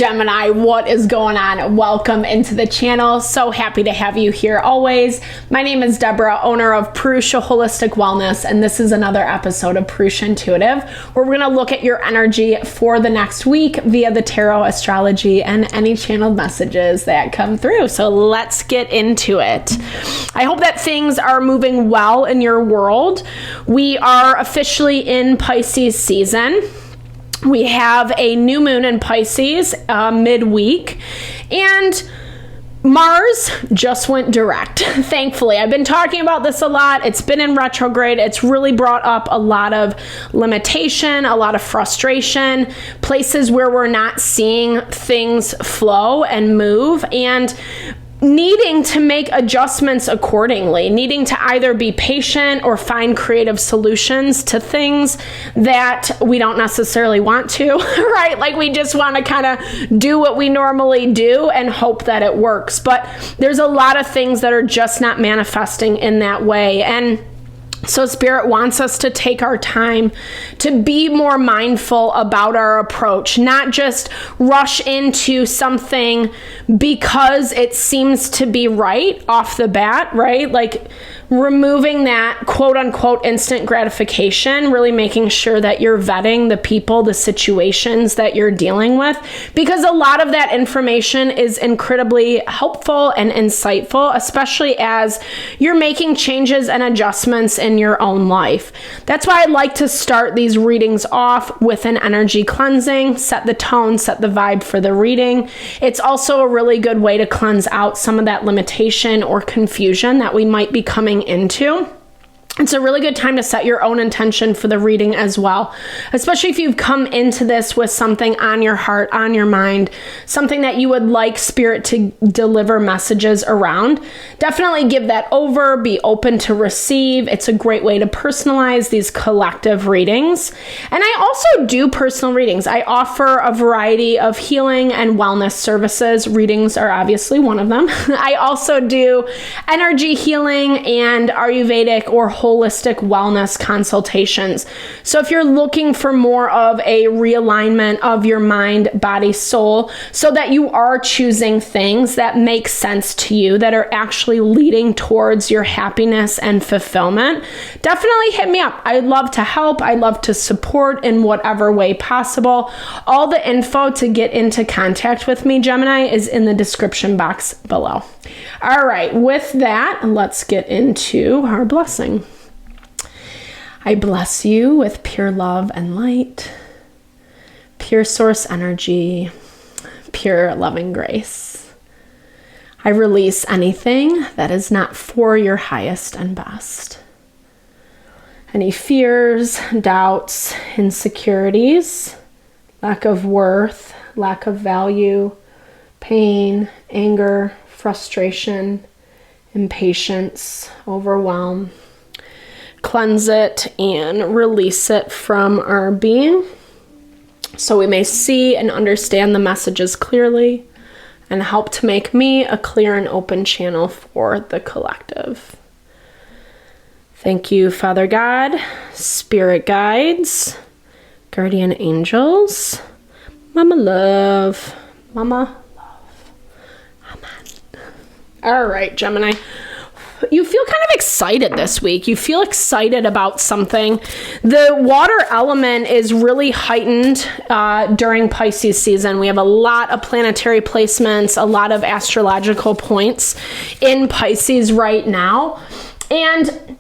Gemini, what is going on? Welcome into the channel. So happy to have you here always. My name is Deborah, owner of Purusha Holistic Wellness, and this is another episode of Purusha Intuitive, where we're going to look at your energy for the next week via the tarot, astrology, and any channeled messages that come through. So let's get into it. I hope that things are moving well in your world. We are officially in Pisces season. We have a new moon in Pisces midweek, and Mars just went direct. Thankfully, I've been talking about this a lot. It's been in retrograde. It's really brought up a lot of limitation, a lot of frustration, places where we're not seeing things flow and move, and needing to make adjustments accordingly, needing to either be patient or find creative solutions to things that we don't necessarily want to, right? Like we just want to kind of do what we normally do and hope that it works. But there's a lot of things that are just not manifesting in that way. And so Spirit wants us to take our time to be more mindful about our approach, not just rush into something because it seems to be right off the bat, right? Like removing that quote unquote instant gratification, really making sure that you're vetting the people, the situations that you're dealing with, because a lot of that information is incredibly helpful and insightful, especially as you're making changes and adjustments in your own life. That's why I like to start these readings off with an energy cleansing, set the tone, set the vibe for the reading. It's also a really good way to cleanse out some of that limitation or confusion that we might be coming into. It's a really good time to set your own intention for the reading as well, especially if you've come into this with something on your heart, on your mind, something that you would like Spirit to deliver messages around. Definitely give that over, be open to receive. It's a great way to personalize these collective readings. And I also do personal readings. I offer a variety of healing and wellness services. Readings are obviously one of them. I also do energy healing and Ayurvedic or holistic wellness consultations. So if you're looking for more of a realignment of your mind, body, soul, so that you are choosing things that make sense to you, that are actually leading towards your happiness and fulfillment, definitely hit me up. I'd love to help. I'd love to support in whatever way possible. All the info to get into contact with me, Gemini, is in the description box below. All right, with that, let's get into our blessing. I bless you with pure love and light, pure source energy, pure loving grace. I release anything that is not for your highest and best. Any fears, doubts, insecurities, lack of worth, lack of value, pain, anger, frustration, impatience, overwhelm. Cleanse it and release it from our being so we may see and understand the messages clearly and help to make me a clear and open channel for the collective. Thank you, Father God, Spirit guides, guardian angels, Mama Love, Mama Love. Amen. All right, Gemini. You feel kind of excited this week. You feel excited about something. The water element is really heightened during Pisces season. We have a lot of planetary placements, a lot of astrological points in Pisces right now. And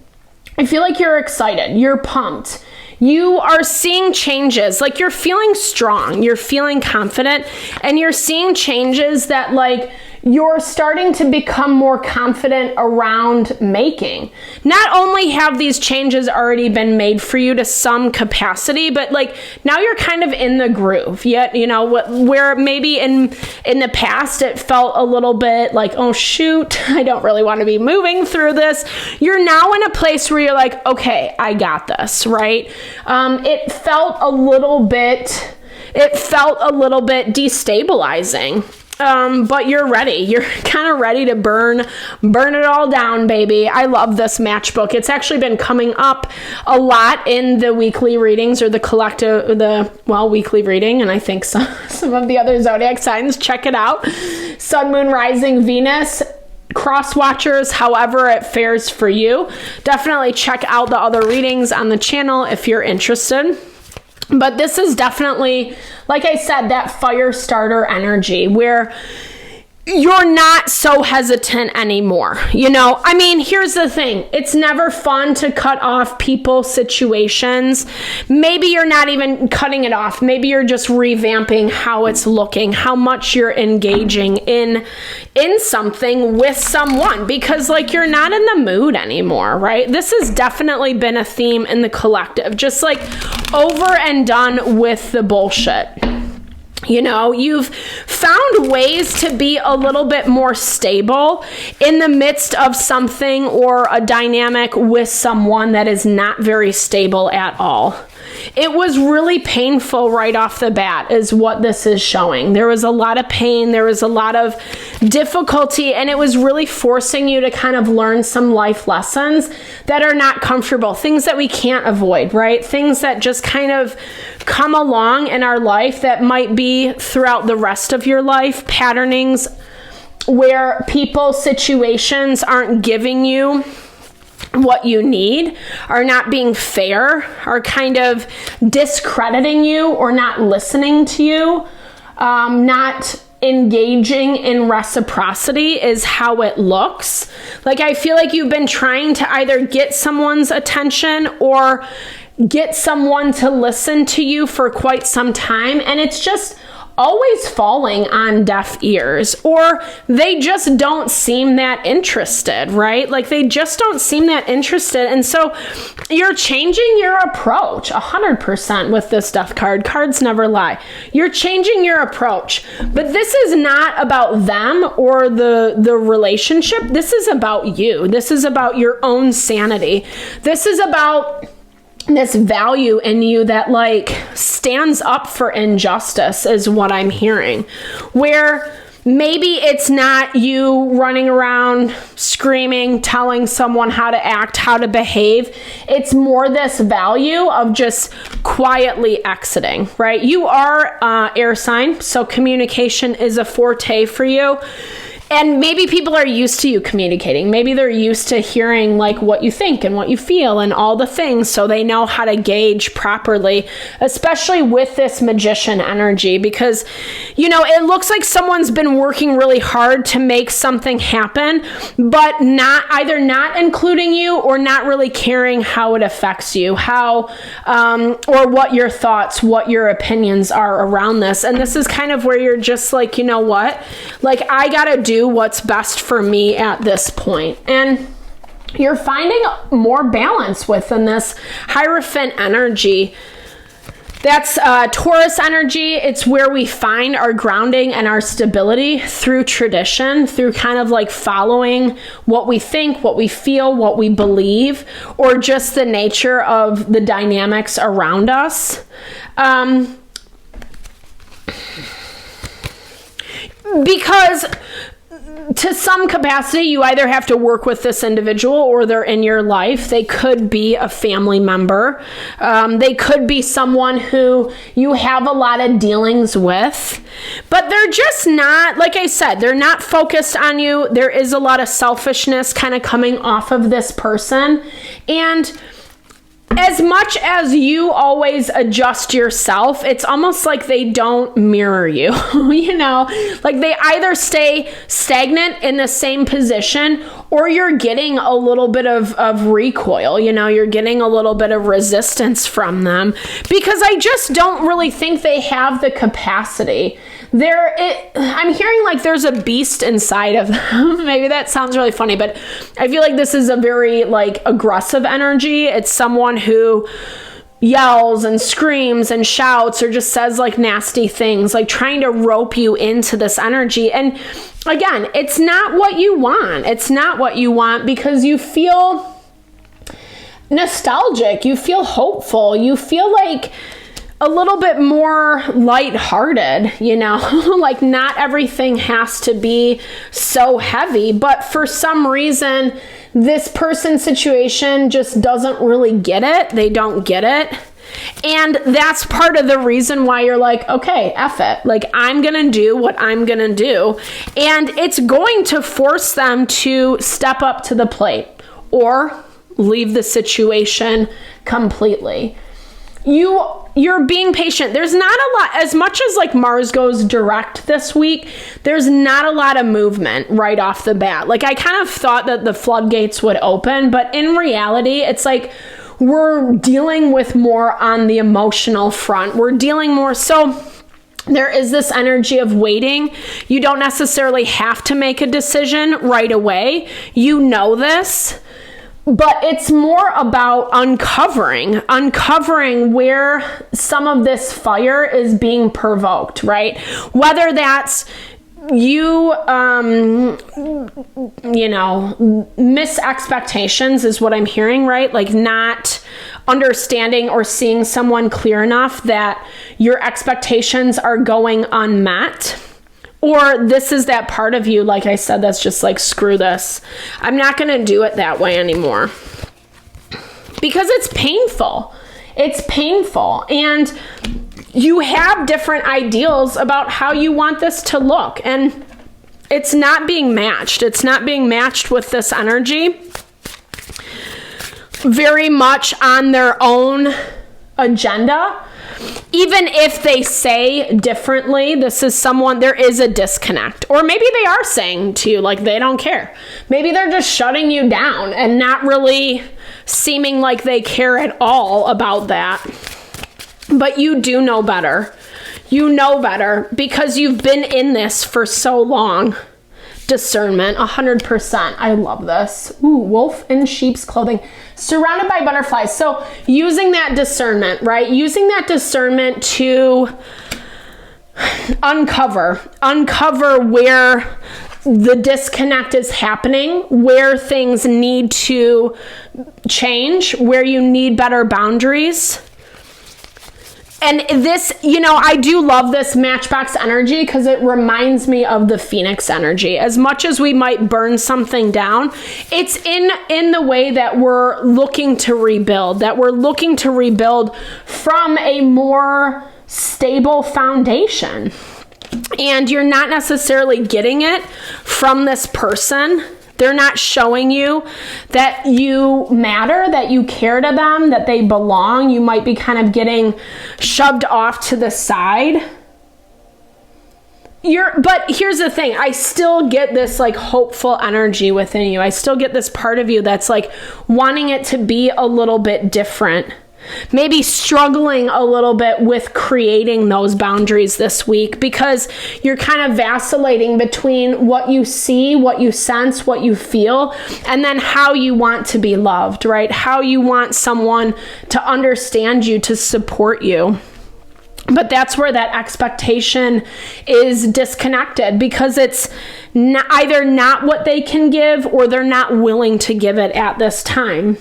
I feel like you're excited. You're pumped. You are seeing changes. Like you're feeling strong. You're feeling confident. And you're seeing changes that like you're starting to become more confident around making. Not only have these changes already been made for you to some capacity, but like now you're kind of in the groove. Yet, you know, where maybe in the past it felt a little bit like, oh shoot, I don't really want to be moving through this. You're now in a place where you're like, okay, I got this, right? It felt a little bit destabilizing. but you're ready. You're kind of ready to burn it all down, baby. I love this matchbook. It's actually been coming up a lot in the weekly readings, or the weekly reading, and I think some of the other zodiac signs. Check it out. Sun, Moon, Rising, Venus, cross watchers, however it fares for you. Definitely check out the other readings on the channel if you're interested. But this is definitely, like I said, that fire starter energy where you're not so hesitant anymore. I mean, here's the thing. It's never fun to cut off people, situations. Maybe you're not even cutting it off. Maybe you're just revamping how it's looking, how much you're engaging in something with someone, because you're not in the mood anymore, right? This has definitely been a theme in the collective, just over and done with the bullshit. You've found ways to be a little bit more stable in the midst of something or a dynamic with someone that is not very stable at all. It was really painful right off the bat is what this is showing. There was a lot of pain. There was a lot of difficulty, and it was really forcing you to kind of learn some life lessons that are not comfortable, things that we can't avoid, right? Things that just kind of come along in our life that might be throughout the rest of your life, patternings where people, situations aren't giving you what you need, are not being fair, are kind of discrediting you or not listening to you, not engaging in reciprocity is how it looks. I feel like you've been trying to either get someone's attention or get someone to listen to you for quite some time, and it's just always falling on deaf ears, or they just don't seem that interested, right? They just don't seem that interested. And so you're changing your approach 100% with this death card. Cards never lie. You're changing your approach, but this is not about them or the relationship. This is about you. This is about your own sanity. This is about this value in you that stands up for injustice is what I'm hearing, where maybe it's not you running around screaming, telling someone how to act, how to behave. It's more this value of just quietly exiting, right? You are air sign, so communication is a forte for you. And maybe people are used to you communicating. Maybe they're used to hearing what you think and what you feel and all the things, so they know how to gauge properly, especially with this magician energy, because, it looks like someone's been working really hard to make something happen, but either not including you or not really caring how it affects you, or what your thoughts, what your opinions are around this. And this is kind of where you're just you know what? I gotta do what's best for me at this point. And you're finding more balance within this Hierophant energy. That's Taurus energy. It's where we find our grounding and our stability through tradition, through kind of following what we think, what we feel, what we believe, or just the nature of the dynamics around us. Because to some capacity, you either have to work with this individual or they're in your life. They could be a family member. They could be someone who you have a lot of dealings with, but they're just not, like I said, they're not focused on you. There is a lot of selfishness kind of coming off of this person. And as much as you always adjust yourself, it's almost like they don't mirror you, they either stay stagnant in the same position, or you're getting a little bit of recoil, you're getting a little bit of resistance from them, because I just don't really think they have the capacity. I'm hearing there's a beast inside of them. Maybe that sounds really funny, but I feel like this is a very aggressive energy. It's someone who yells and screams and shouts or just says nasty things, trying to rope you into this energy. And again, it's not what you want. It's not what you want, because you feel nostalgic. You feel hopeful. You feel a little bit more lighthearted, you know, like not everything has to be so heavy, but for some reason, this person's situation just doesn't really get it. They don't get it. And that's part of the reason why you're like, okay, F it. Like, I'm going to do what I'm going to do. And it's going to force them to step up to the plate or leave the situation completely. You're being patient. There's not a lot, as much as like Mars goes direct this week, there's not a lot of movement right off the bat. Like, I kind of thought that the floodgates would open, but in reality, it's like we're dealing with more on the emotional front. We're dealing more. So there is this energy of waiting. You don't necessarily have to make a decision right away. You know this. But it's more about uncovering where some of this fire is being provoked, right? Whether that's you, miss expectations is what I'm hearing, right? Like not understanding or seeing someone clear enough that your expectations are going unmet. Or this is that part of you, like I said, that's just like, screw this. I'm not going to do it that way anymore. Because it's painful. It's painful. And you have different ideals about how you want this to look. And it's not being matched. It's not being matched with this energy. Very much on their own agenda. Even if they say differently, there is a disconnect. Or maybe they are saying to you, like, they don't care. Maybe they're just shutting you down and not really seeming like they care at all about that. But you do know better. You know better because you've been in this for so long. Discernment, 100%. I love this. Ooh, wolf in sheep's clothing. Surrounded by butterflies. So using that discernment, right? Using that discernment to uncover where the disconnect is happening, where things need to change, where you need better boundaries. And this, I do love this matchbox energy because it reminds me of the Phoenix energy. As much as we might burn something down, it's in the way that we're looking to rebuild, from a more stable foundation. And you're not necessarily getting it from this person. They're not showing you that you matter, that you care to them, that they belong. You might be kind of getting shoved off to the side. But here's the thing. I still get this like hopeful energy within you. I still get this part of you that's like wanting it to be a little bit different. Maybe struggling a little bit with creating those boundaries this week because you're kind of vacillating between what you see, what you sense, what you feel, and then how you want to be loved, right? How you want someone to understand you, to support you. But that's where that expectation is disconnected because it's either not what they can give or they're not willing to give it at this time.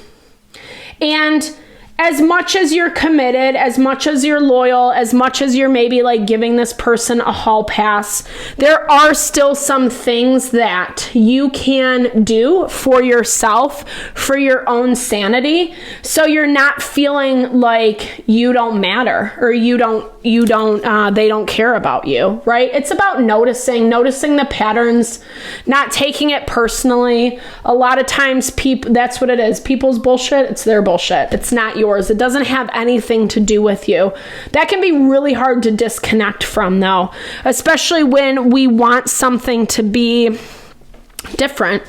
And as much as you're committed, as much as you're loyal, as much as you're maybe like giving this person a hall pass, there are still some things that you can do for yourself, for your own sanity. So you're not feeling like you don't matter or they don't care about you, right? It's about noticing the patterns, not taking it personally. A lot of times that's what it is. People's bullshit, it's their bullshit. It's not yours. It doesn't have anything to do with you. That can be really hard to disconnect from though, especially when we want something to be different.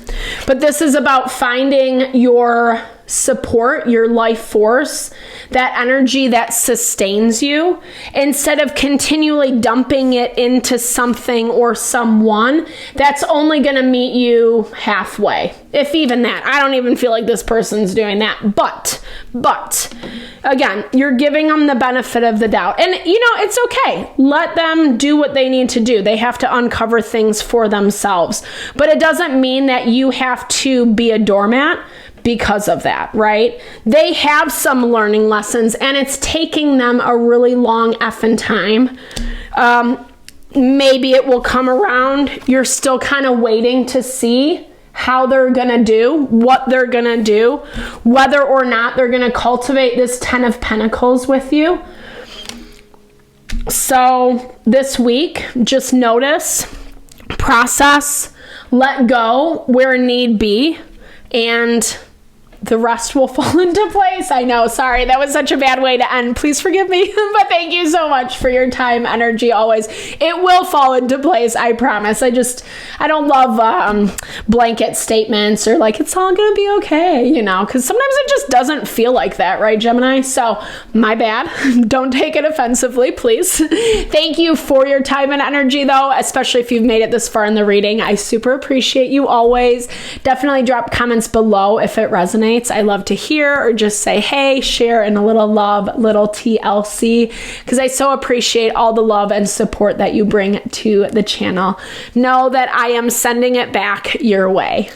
But this is about finding your support, your life force, that energy that sustains you, instead of continually dumping it into something or someone that's only going to meet you halfway. If even that. I don't even feel like this person's doing that. But again, you're giving them the benefit of the doubt. And it's okay. Let them do what they need to do. They have to uncover things for themselves. But it doesn't mean that you have to be a doormat. because of that, right? They have some learning lessons and it's taking them a really long effing time. Maybe it will come around. You're still kind of waiting to see how they're gonna do, what they're gonna do, whether or not they're gonna cultivate this 10 of Pentacles with you. So this week, just notice, process, let go where need be, and the rest will fall into place. I know, sorry, that was such a bad way to end. Please forgive me, but thank you so much for your time, energy, always. It will fall into place, I promise. I don't love blanket statements or like, it's all gonna be okay, you know, because sometimes it just doesn't feel like that, right, Gemini? So, my bad. Don't take it offensively, please. Thank you for your time and energy, though, especially if you've made it this far in the reading. I super appreciate you always. Definitely drop comments below if it resonates. I love to hear, or just say, hey, share, and a little love, little TLC, because I so appreciate all the love and support that you bring to the channel. Know that I am sending it back your way.